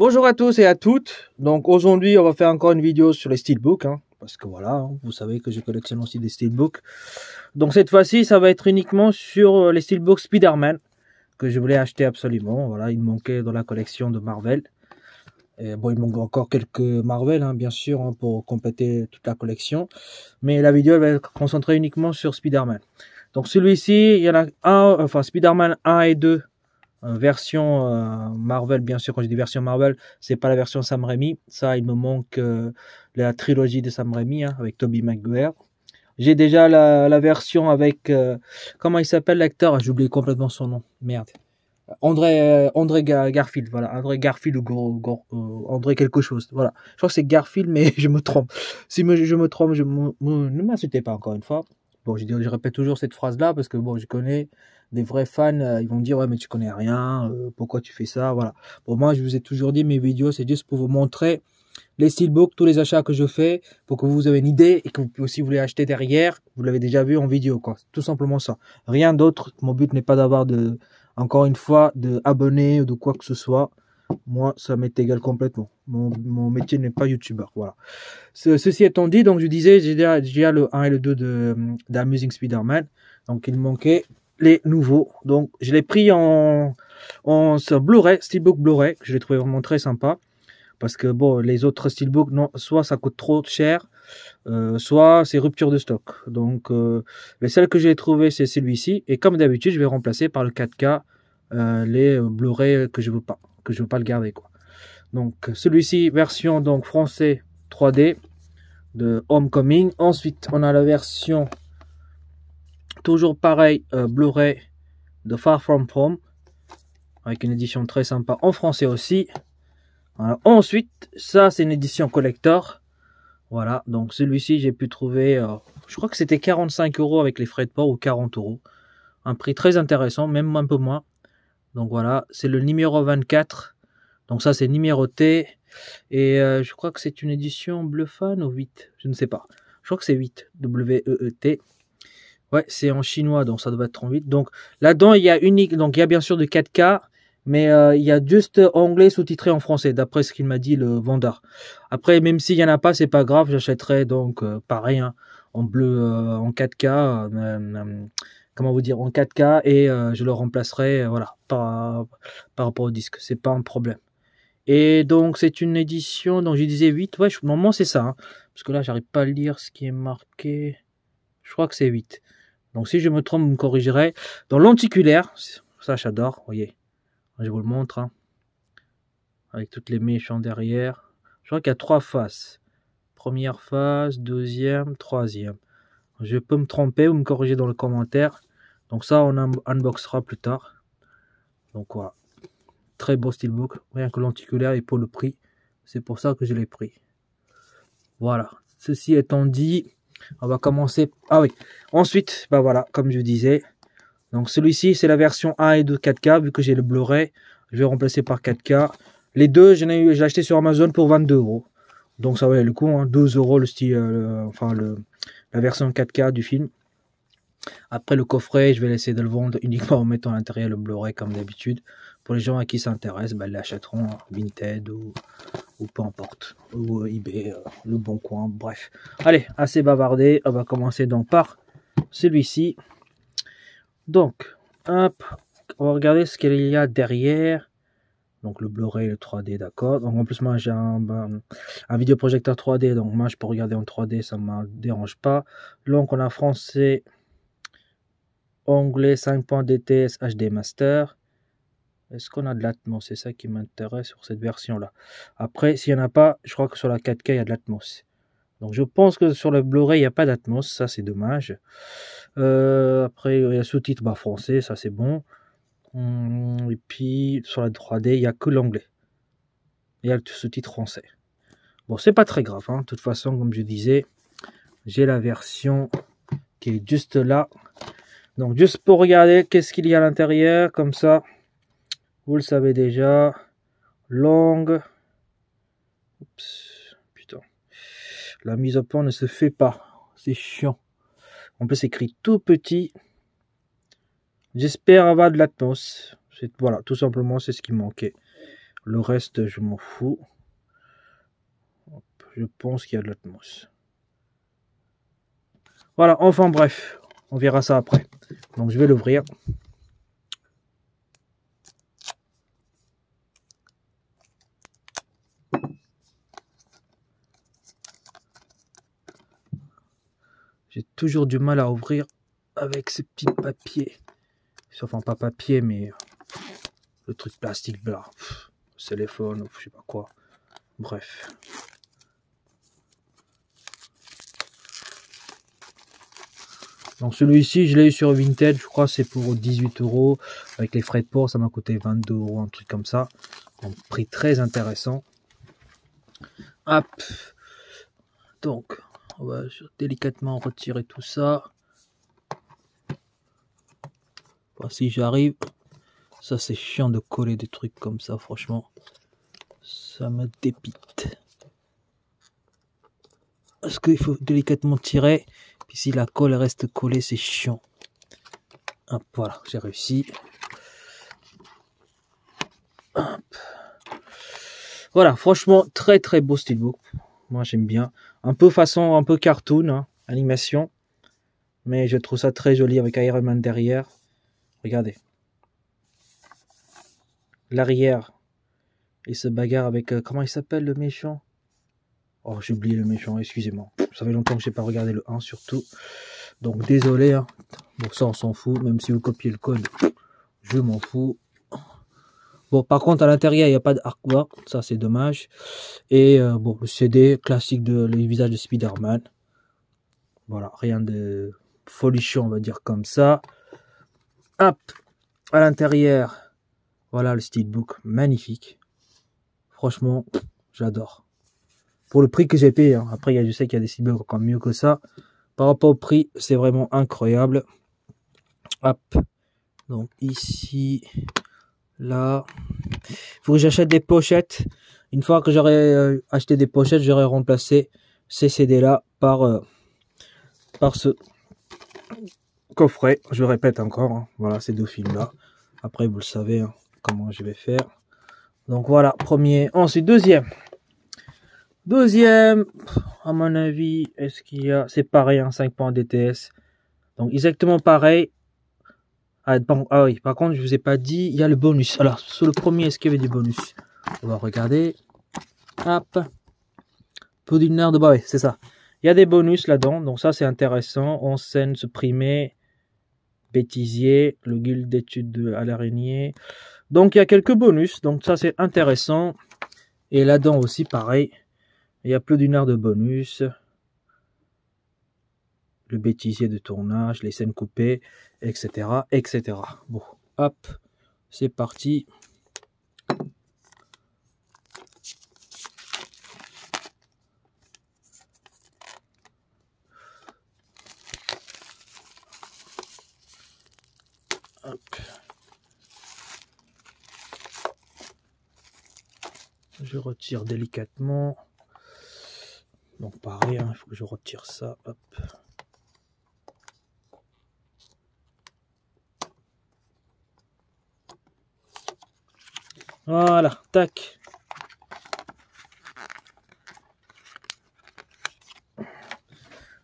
Bonjour à tous et à toutes. Donc aujourd'hui on va faire encore une vidéo sur les steelbooks, parce que voilà, vous savez que je collectionne aussi des steelbooks. Donc cette fois-ci ça va être uniquement sur les steelbooks Spider-Man que je voulais acheter absolument. Voilà, il me manquait dans la collection de Marvel. Et bon, il manque encore quelques Marvel, bien sûr, pour compléter toute la collection. Mais la vidéo elle va être concentrée uniquement sur Spider-Man. Donc celui-ci, il y en a un, enfin Spider-Man 1 et 2. Version Marvel, bien sûr. Quand je dis version Marvel, c'est pas la version Sam Raimi. Ça, il me manque la trilogie de Sam Raimi, avec Tobey Maguire. J'ai déjà la version avec comment il s'appelle l'acteur? J'ai oublié complètement son nom. Merde. André Garfield. Voilà, André Garfield ou André quelque chose. Voilà. Je crois que c'est Garfield, mais je me trompe. Si je me trompe, ne m'insultez pas encore une fois. Bon, je répète toujours cette phrase-là parce que bon, je connais des vrais fans, ils vont me dire ouais mais tu connais rien, pourquoi tu fais ça, voilà. Pour moi, je vous ai toujours dit, mes vidéos c'est juste pour vous montrer les steelbooks, tous les achats que je fais, pour que vous ayez une idée et que vous aussi vous les acheter derrière, vous l'avez déjà vu en vidéo, quoi. Tout simplement ça. Rien d'autre. Mon but n'est pas d'avoir encore une fois, de abonnés ou de quoi que ce soit. Moi, ça m'est égal complètement. Mon métier n'est pas youtubeur, voilà. Ceci étant dit, donc je disais, j'ai déjà le 1 et le 2 d'Amazing Spider-Man. Donc il me manquait les nouveaux. Donc je l'ai pris en Blu-ray, Steelbook Blu-ray, que je l'ai trouvé vraiment très sympa. Parce que bon, les autres Steelbooks, non, soit ça coûte trop cher, soit c'est rupture de stock. Donc le seul que j'ai trouvé, c'est celui-ci. Et comme d'habitude, je vais remplacer par le 4K les Blu-ray que je veux pas le garder, quoi. Donc celui-ci, version donc français 3D de Homecoming. Ensuite, on a la version toujours pareil, Blu-ray de Far From Home, avec une édition très sympa en français aussi. Voilà. Ensuite, ça c'est une édition collector. Voilà, donc celui-ci j'ai pu trouver, je crois que c'était 45 € avec les frais de port ou 40 €. Un prix très intéressant, même un peu moins. Donc voilà, c'est le numéro 24. Donc ça c'est numéroté. Et je crois que c'est une édition Bleu Fan ou 8, je ne sais pas. Je crois que c'est 8, W-E-E-T. Ouais, c'est en chinois, donc ça doit être en 8. Donc là-dedans, il y a bien sûr de 4K, mais il y a juste anglais sous-titré en français, d'après ce qu'il m'a dit le vendeur. Après, même s'il y en a pas, c'est pas grave, j'achèterai donc pareil, en bleu, en 4K, comment vous dire, en 4K, et je le remplacerai, voilà, par rapport au disque. C'est pas un problème. Et donc c'est une édition, donc je disais 8, ouais, normalement c'est ça, parce que là j'arrive pas à lire ce qui est marqué. Je crois que c'est 8. Donc si je me trompe, vous me corrigerez. Dans lenticulaire, ça j'adore, vous voyez. Je vous le montre, avec toutes les méchants derrière. Je crois qu'il y a 3 faces. Première face, deuxième, troisième. Je peux me tromper, vous me corrigez dans le commentaire. Donc ça, on unboxera plus tard. Donc voilà. Très beau steelbook. Rien que lenticulaire et pour le prix. C'est pour ça que je l'ai pris. Voilà. Ceci étant dit, on va commencer. Ah oui. Ensuite, bah voilà, comme je disais. Donc celui-ci, c'est la version 1 et 2 4K. Vu que j'ai le Blu-ray, je vais remplacer par 4K. Les deux, j'ai acheté sur Amazon pour 22 €. Donc ça valait le coup, 12 € le style, la version 4K du film. Après le coffret, je vais essayer de le vendre uniquement en mettant à l'intérieur le Blu-ray comme d'habitude. Pour les gens à qui ça intéresse, ils l'achèteront Vinted ou peu importe, ou eBay, le Bon Coin, bref. Allez, assez bavardé, on va commencer donc par celui-ci. Donc, hop, on va regarder ce qu'il y a derrière. Donc le Blu-ray, le 3D, d'accord. Donc en plus moi j'ai un vidéoprojecteur 3D, donc moi je peux regarder en 3D, ça ne me dérange pas. Donc on a français, anglais, 5.DTS, HD Master. Est-ce qu'on a de l'Atmos? C'est ça qui m'intéresse sur cette version-là. Après, s'il n'y en a pas, je crois que sur la 4K, il y a de l'Atmos. Donc je pense que sur le Blu-ray, il n'y a pas d'Atmos, ça c'est dommage. Après, il y a sous-titres français, ça c'est bon. Et puis, sur la 3D, il n'y a que l'anglais. Il y a le sous-titre français. Bon, c'est pas très grave, de toute façon, comme je disais, j'ai la version qui est juste là. Donc, juste pour regarder qu'est-ce qu'il y a à l'intérieur, comme ça, vous le savez déjà. Langue. Oups, putain. La mise au point ne se fait pas. C'est chiant. En plus, c'est écrit tout petit. J'espère avoir de l'Atmos. Voilà, tout simplement, c'est ce qui manquait. Le reste, je m'en fous. Hop, je pense qu'il y a de l'Atmos. Voilà, enfin bref, on verra ça après. Donc je vais l'ouvrir. J'ai toujours du mal à ouvrir avec ces petits papiers. Enfin, pas papier, mais le truc plastique là. Téléphone ou je sais pas quoi. Bref. Donc celui-ci, je l'ai eu sur Vinted. Je crois que c'est pour 18 €. Avec les frais de port, ça m'a coûté 22 €, un truc comme ça. Donc prix très intéressant. Hop. Donc, on va délicatement retirer tout ça. Si j'arrive, ça c'est chiant de coller des trucs comme ça, franchement, ça me dépite. Parce qu'il faut délicatement tirer, puis si la colle reste collée, c'est chiant. Hop, voilà, j'ai réussi. Hop. Voilà, franchement, très très beau steelbook. Moi j'aime bien. Un peu façon, un peu cartoon, hein, animation. Mais je trouve ça très joli avec Iron Man derrière. Regardez. L'arrière. Il se bagarre avec... comment il s'appelle le méchant? Oh, j'ai oublié le méchant, excusez-moi. Ça fait longtemps que j'ai pas regardé le 1 surtout. Donc désolé. Hein. Bon, ça on s'en fout. Même si vous copiez le code, je m'en fous. Bon, par contre, à l'intérieur, il n'y a pas d'artwork. Ça, c'est dommage. Et bon, le CD classique le visage de Spider-Man. Voilà, rien de folichon, on va dire comme ça. Hop, à l'intérieur, voilà le steelbook, magnifique. Franchement, j'adore. Pour le prix que j'ai payé, hein. Après, je sais qu'il y a des steelbooks encore mieux que ça. Par rapport au prix, c'est vraiment incroyable. Hop, donc ici, là, il faut que j'achète des pochettes. Une fois que j'aurai acheté des pochettes, j'aurai remplacé ces CD là par ce coffret. Je répète encore, hein. Voilà ces deux films là. Après vous le savez, hein, comment je vais faire. Donc voilà, premier, ensuite deuxième, à mon avis, est-ce qu'il y a, c'est pareil, hein, 5 points DTS, donc exactement pareil. Ah, bon, ah oui, par contre je vous ai pas dit, il y a le bonus. Alors sur le premier, est-ce qu'il y avait du bonus? On va regarder. Hop, peu d'une heure de bah oui, c'est ça. Il y a des bonus là-dedans, donc ça c'est intéressant. En scène supprimée, bêtisier, le guild d'études à l'araignée. Donc il y a quelques bonus, donc ça c'est intéressant. Et là-dedans aussi pareil, il y a plus d'une heure de bonus. Le bêtisier de tournage, les scènes coupées, etc. etc. Bon, hop, c'est parti. Hop. Je retire délicatement. Donc pareil, hein, il faut que je retire ça. Hop. Voilà, tac.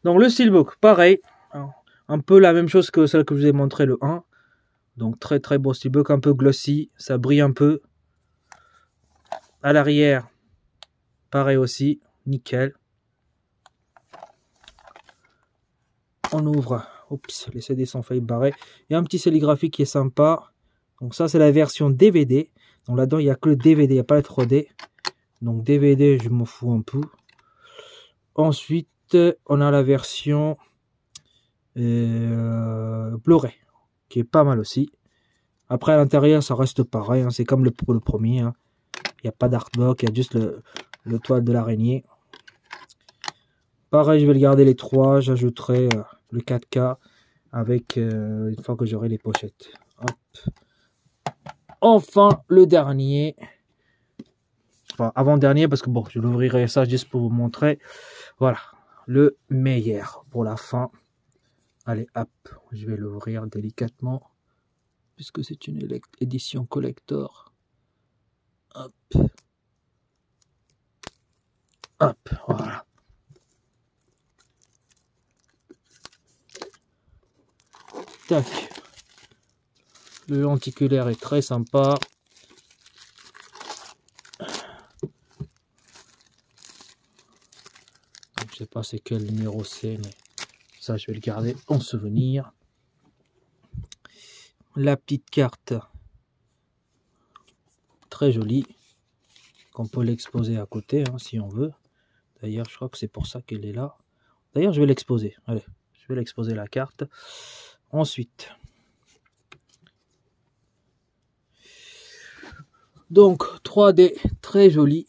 Donc le steelbook, pareil. Un peu la même chose que celle que je vous ai montré le 1. Donc très très beau steelbook, un peu glossy, ça brille un peu. À l'arrière, pareil aussi, nickel. On ouvre, oups, les CD sont failli barrer. Il y a un petit sérigraphie qui est sympa. Donc ça c'est la version DVD. Donc là-dedans il n'y a que le DVD, il n'y a pas le 3D. Donc DVD, je m'en fous un peu. Ensuite, on a la version Blu-ray, qui est pas mal aussi. Après à l'intérieur ça reste pareil, hein, c'est comme pour le premier. Hein. Il n'y a pas d'artbook, il y a juste le toile de l'araignée. Pareil, je vais le garder les trois. J'ajouterai le 4K avec une fois que j'aurai les pochettes. Hop. Enfin, le dernier. Enfin, avant-dernier, parce que bon, je l'ouvrirai ça juste pour vous montrer. Voilà, le meilleur pour la fin. Allez, hop, je vais l'ouvrir délicatement. Puisque c'est une édition collector. Hop. Hop, voilà. Tac. Le lenticulaire est très sympa. Je sais pas c'est quel numéro c'est, mais ça je vais le garder en souvenir. La petite carte, très jolie, qu'on peut l'exposer à côté hein, si on veut. D'ailleurs je crois que c'est pour ça qu'elle est là. D'ailleurs je vais l'exposer. Allez, je vais l'exposer la carte. Ensuite, donc 3D très joli.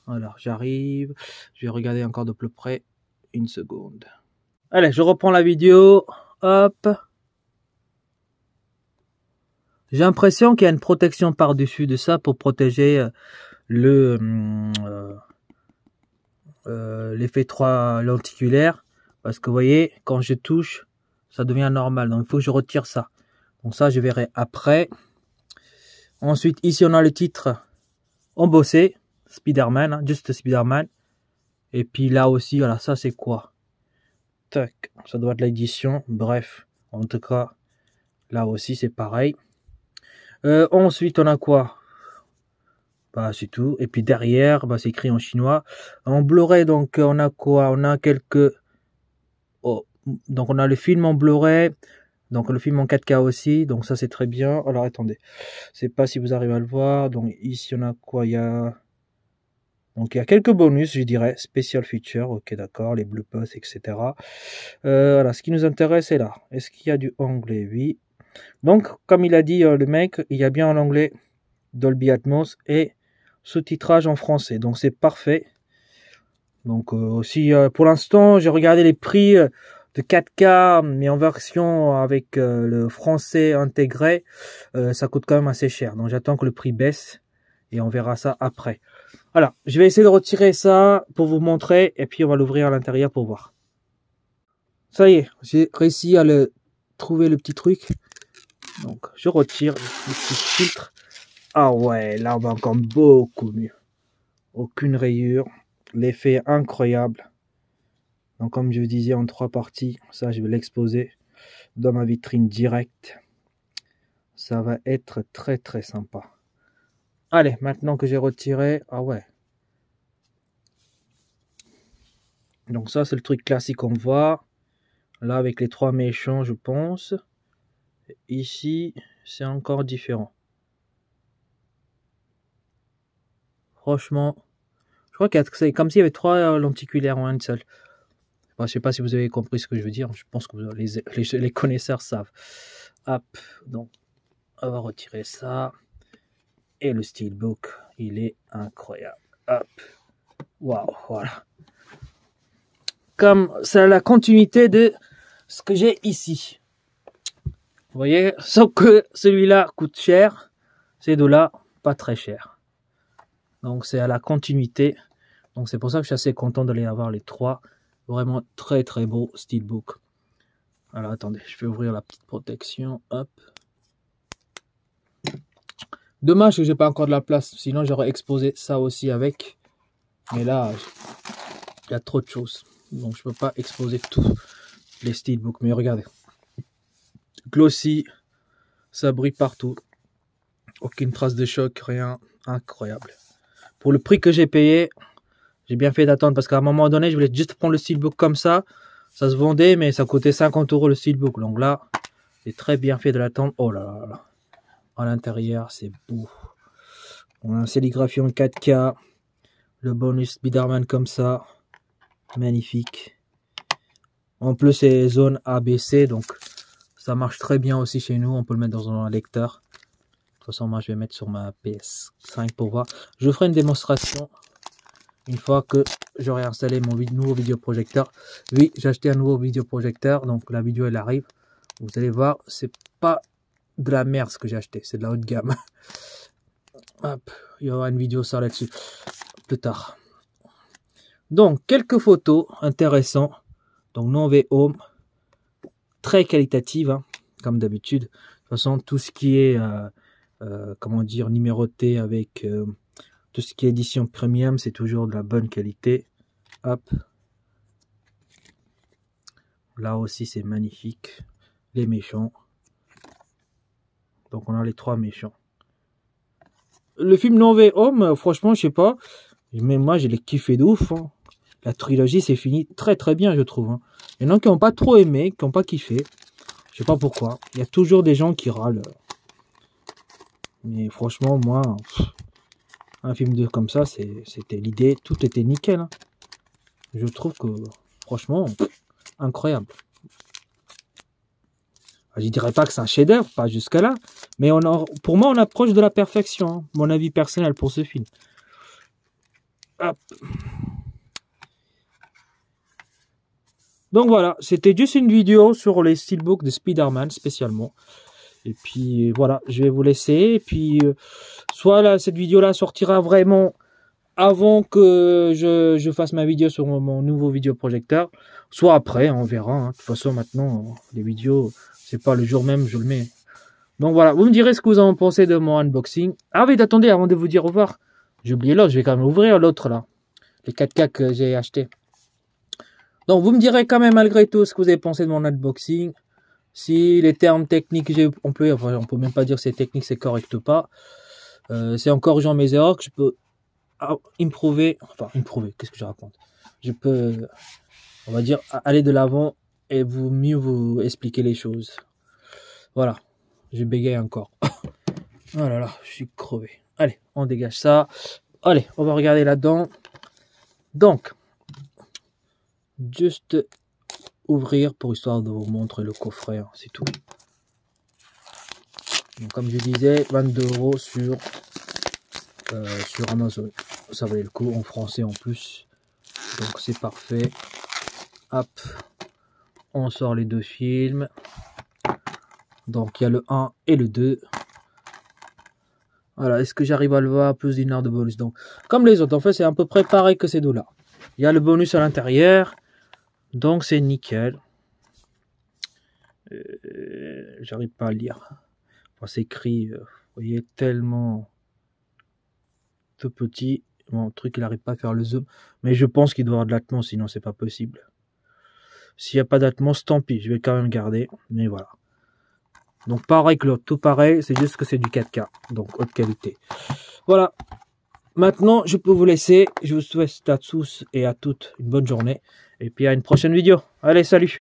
Alors j'arrive, je vais regarder encore de plus près, une seconde. Allez, je reprends la vidéo, hop. J'ai l'impression qu'il y a une protection par-dessus de ça pour protéger l'effet 3 lenticulaire. Parce que vous voyez, quand je touche, ça devient normal. Donc il faut que je retire ça. Donc ça, je verrai après. Ensuite, ici, on a le titre embossé. Spider-Man, hein, juste Spider-Man. Et puis là aussi, voilà, ça c'est quoi? Tac, ça doit être l'édition. Bref, en tout cas, là aussi c'est pareil. Ensuite, on a quoi? Bah, c'est tout. Et puis derrière, bah, c'est écrit en chinois. En Blu-ray, donc, on a quoi? On a quelques... Oh. Donc, on a le film en Blu-ray. Donc, le film en 4K aussi. Donc, ça, c'est très bien. Alors, attendez. Je sais pas si vous arrivez à le voir. Donc, ici, on a quoi? Il y a... Donc, il y a quelques bonus, je dirais. Special feature. Ok, d'accord. Les Blue Posts, etc. Voilà. Ce qui nous intéresse, c'est là. Est-ce qu'il y a du anglais? Oui. Donc, comme il a dit le mec, il y a bien en anglais Dolby Atmos et sous-titrage en français. Donc, c'est parfait. Donc, aussi, pour l'instant, j'ai regardé les prix de 4K, mais en version avec le français intégré, ça coûte quand même assez cher. Donc, j'attends que le prix baisse et on verra ça après. Voilà, je vais essayer de retirer ça pour vous montrer et puis on va l'ouvrir à l'intérieur pour voir. Ça y est, j'ai réussi à trouver le petit truc. Donc, je retire le petit filtre. Ah ouais, là, on va encore beaucoup mieux. Aucune rayure. L'effet est incroyable. Donc, comme je vous disais, en 3 parties. Ça, je vais l'exposer dans ma vitrine directe. Ça va être très, très sympa. Allez, maintenant que j'ai retiré... Ah ouais. Donc, ça, c'est le truc classique qu'on voit. Là, avec les 3 méchants, je pense. Ici, c'est encore différent. Franchement, je crois que c'est comme s'il y avait 3 lenticulaires en un seul. Enfin, je sais pas si vous avez compris ce que je veux dire. Je pense que les connaisseurs savent. Hop, donc on va retirer ça. Et le steelbook, il est incroyable. Hop, waouh, voilà. Comme c'est la continuité de ce que j'ai ici. Vous voyez, sauf que celui-là coûte cher, ces deux-là pas très cher. Donc c'est à la continuité. Donc c'est pour ça que je suis assez content de les avoir les 3. Vraiment très très beau steelbook. Alors attendez, je vais ouvrir la petite protection. Hop. Dommage que j'ai pas encore de la place, sinon j'aurais exposé ça aussi avec. Mais là, il y a trop de choses. Donc je peux pas exposer tous les steelbooks. Mais regardez. Glossy, ça brille partout. Aucune trace de choc, rien. Incroyable. Pour le prix que j'ai payé, j'ai bien fait d'attendre parce qu'à un moment donné, je voulais juste prendre le steelbook comme ça. Ça se vendait, mais ça coûtait 50 € le steelbook. Donc là, j'ai très bien fait de l'attendre. Oh là là là. À l'intérieur, c'est beau. On a un sérigraphie en 4K. Le bonus Spider-Man comme ça. Magnifique. En plus, c'est zone ABC. Donc, ça marche très bien aussi chez nous. On peut le mettre dans un lecteur. De toute façon, moi, je vais mettre sur ma PS5 pour voir. Je ferai une démonstration une fois que j'aurai installé mon nouveau vidéoprojecteur. Oui, j'ai acheté un nouveau vidéoprojecteur. Donc, la vidéo, elle arrive. Vous allez voir, c'est pas de la merde ce que j'ai acheté, c'est de la haute gamme. Hop, il y aura une vidéo ça là-dessus plus tard. Donc quelques photos intéressantes. Donc Nove Home, très qualitative hein, comme d'habitude. De toute façon tout ce qui est comment dire, numéroté avec tout ce qui est édition premium, c'est toujours de la bonne qualité. Hop. Là aussi, c'est magnifique. Les méchants. Donc, on a les 3 méchants. Le film No Way Home, franchement, je sais pas. Mais moi, je l'ai kiffé de ouf. Hein. La trilogie, c'est fini très très bien, je trouve. Hein. Il y en a qui n'ont pas trop aimé, qui n'ont pas kiffé. Je sais pas pourquoi. Il y a toujours des gens qui râlent. Mais franchement, moi, un film comme ça, c'était l'idée. Tout était nickel. Hein. Je trouve que, franchement, incroyable. Je dirais pas que c'est un chef-d'œuvre, pas jusque là, mais pour moi, on approche de la perfection. Hein, mon avis personnel pour ce film. Hop. Donc voilà, c'était juste une vidéo sur les steelbooks de Spider-Man spécialement. Et puis voilà, je vais vous laisser. Et puis soit là, cette vidéo-là sortira vraiment avant que je fasse ma vidéo sur mon nouveau vidéoprojecteur, soit après, on verra. Hein. De toute façon, maintenant, les vidéos, c'est pas le jour même, je le mets. Donc voilà, vous me direz ce que vous en pensez de mon unboxing. Ah oui, attendez, avant de vous dire au revoir, j'ai oublié l'autre, je vais quand même ouvrir l'autre là. Les 4K que j'ai acheté. Donc vous me direz quand même malgré tout ce que vous avez pensé de mon unboxing. Si les termes techniques que j'ai employés, enfin on peut même pas dire si c'est technique, c'est correct ou pas. C'est en corrigeant mes erreurs que je peux improver, qu'est-ce que je raconte? Je peux, on va dire, aller de l'avant et mieux vous expliquer les choses. Voilà, je bégaye encore. Oh là là, je suis crevé. Allez, on dégage ça. Allez, on va regarder là-dedans. Donc, juste ouvrir pour histoire de vous montrer le coffret, hein, c'est tout. Donc, comme je disais, 22 € sur Amazon. Ça valait le coup, en français en plus. Donc c'est parfait. Hop, on sort les 2 films. Donc il y a le 1 et le 2. Voilà, est-ce que j'arrive à le voir? Plus d'une heure de bonus. Donc, comme les autres, en fait, c'est à peu près pareil que ces deux-là. Il y a le bonus à l'intérieur. Donc c'est nickel. J'arrive pas à lire. Enfin, c'est écrit, vous voyez, tellement tout petit. Mon truc, il n'arrive pas à faire le zoom. Mais je pense qu'il doit y avoir de l'atmos, sinon c'est pas possible. S'il n'y a pas d'atmos, tant pis. Je vais quand même garder. Mais voilà. Donc pareil que l'autre. Tout pareil. C'est juste que c'est du 4K. Donc haute qualité. Voilà. Maintenant, je peux vous laisser. Je vous souhaite à tous et à toutes une bonne journée. Et puis à une prochaine vidéo. Allez, salut!